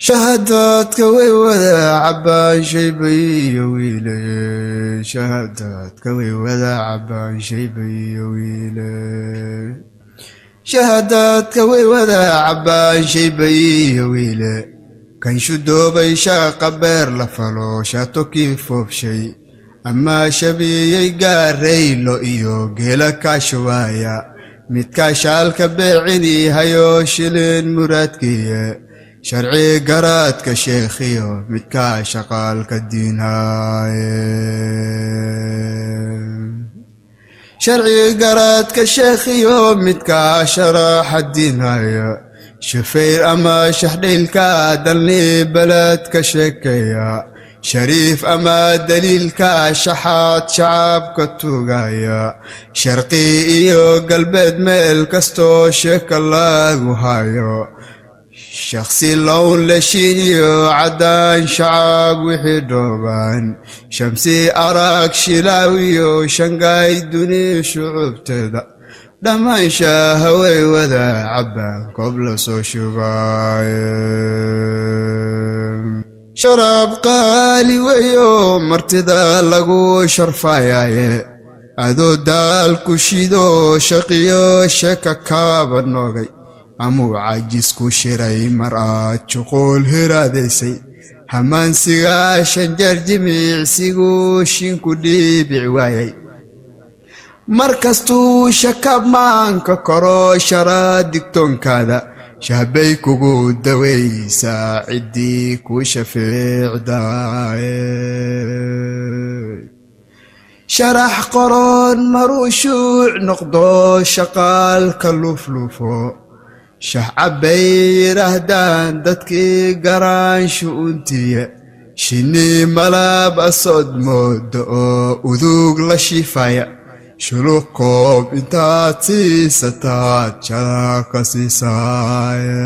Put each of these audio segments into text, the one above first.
شهاداتك ودا عبان شيبي ويله شهاداتك ودا عبان شيبي ويله شهاداتك ودا عبان شيبي ويله كان شدوبey shaqa beer la falo shaato kii foofshay ama shabiyay gaarrey lo iyo geela ka shuwaya midka shaalka beecina-hayoo shilin muradkiye sharci garaadka sheekhiyo midka shaqaalka diinaaye sharci garaadka sheekhiyo midka sharaxa diinaaye شفير أما shax-dheelkaa dalni beledka sheekeeya shariif ama daliilka shaxaad shacabka tugaya sharqi iyo galbeed meel kastoo sheeka lagu hayo shakhsi lown la shiiniyo caddaan shacab wixii dhooban shamsi-arag shilaawiyo shangaay duni shucubteeda dhammaan shaaha way wada cabaan koob la soo shubaaye sharaab qaali weyo martida lagu sharfayaaye adoo daalku shido shaqiyo sheeka kaaba noogay amuu caajis ku shiray mar aad shuquul hiraadaysay hamaansiga shanjeer jimicsigu shinku dhiibic waayay markastuu shakab maanka koro sharaa digtoonkaada shahbay kugu dawaysaa ciddii ku shafiicdaaye sharax qoron maruu shuuc noqdo shaqaalka luflufo shax cabbay yidhaahdaan dadkii garaanshu untiye shinni malab asood mooda oo udug la shifaya shuluq koob intaad siisataad jalaka siisaaye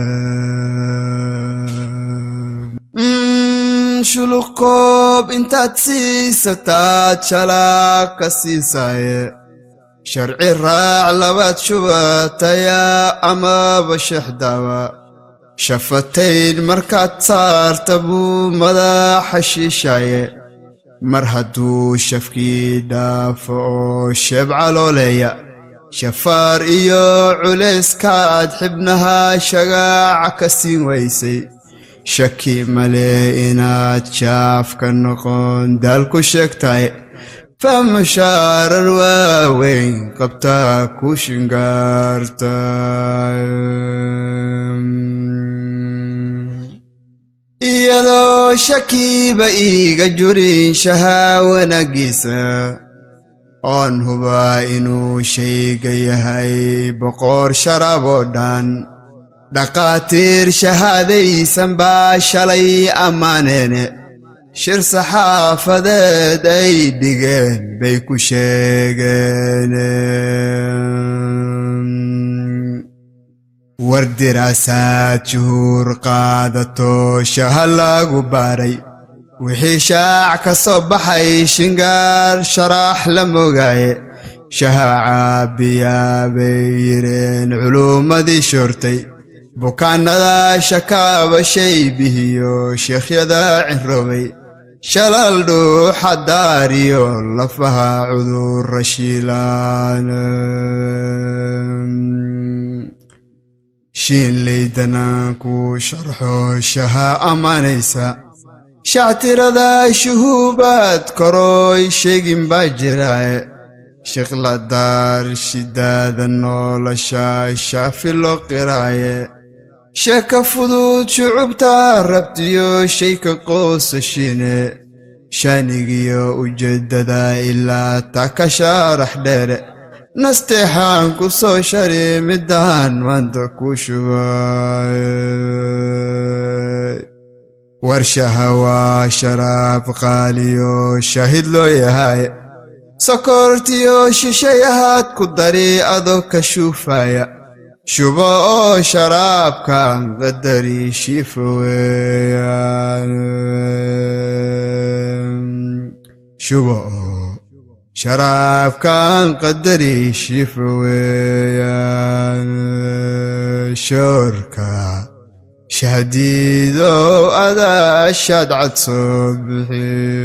shuluq koob intaad siisataad jalaka siisaaye sharci raac labaad shubataya amaba shexdawa shafatayn markaad saarta buu madaxa shiishaye mar hadduu shafkii dhaafo oo sheebca looleeya shafaar iyo culayskaad xibnaha shagaaca ka siin waysay shaki male inaad shaafka noqon daalku sheegtahay famashaarar waaweyn qabtaa ku shingaartay iyadoo shakiiba iiga jurin shahaa wanaagiisa oon hubaa inuu shayga yahay boqor sharaab oo dhan dhaqaatiir shahaadaysan baa shalay ammaaneene shir saxaafadeed ay dhigeen bay ku sheegeen war diraasaad shuhuur qaadato shaha lagu baaray wixii shaac ka soo baxay shingaar sharax la mogaaye shaha caabiyaa bay yireen culummadii shoortay bukaanada shakaaba sheybihiyo sheekhyada cirrobay shalal dhuuxa daariyo lafaha cudurra shiilaan shiin laydanaan ku sharxo shaha ammaanaysa shactirada shuhuubaad koroy sheegin baa jiraaye Shiqla-Daar shidaada nolosha shaafi loo qiraaye sheeka fudud shucubta rabtiyo shayka qoosashine shaanigiyo ujeedada ilaa taa ka sharax dheere nasteexaan ku soo shari midaan maanta ku shubaaye warshaha waa sharaab qaaliyo shaahid loo yahay sokortiyo shishayahaad ku dari adoo ka shuufaya shubo oo sharaabkan qadari shiifa weeyaan shubo oo sharaabkan qadari shiifa weeyaan shoorka شهديدو أذا الشدعة صبحي